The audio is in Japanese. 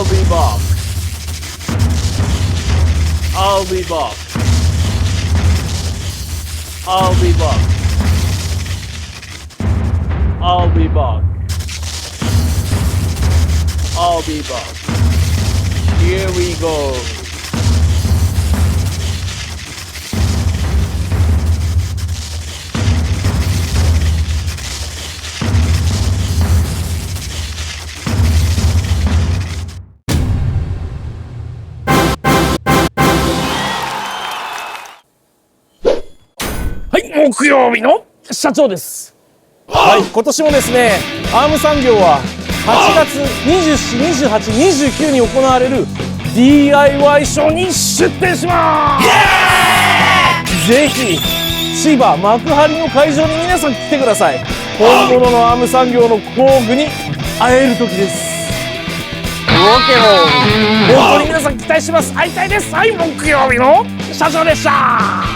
I'll be back. I'll be back. I'll be back. I'll be back. I'll be back. Here we go. はい、木曜日の社長です。はい、今年もですね、アーム産業は8月27、28、29に行われる DIY ショーに出展します。ぜひ千葉幕張の会場に皆さん来てください。本物のアーム産業の工具に会える時です。ロケも本当に皆さん期待します。会いたいです。はい、木曜日の社長でした。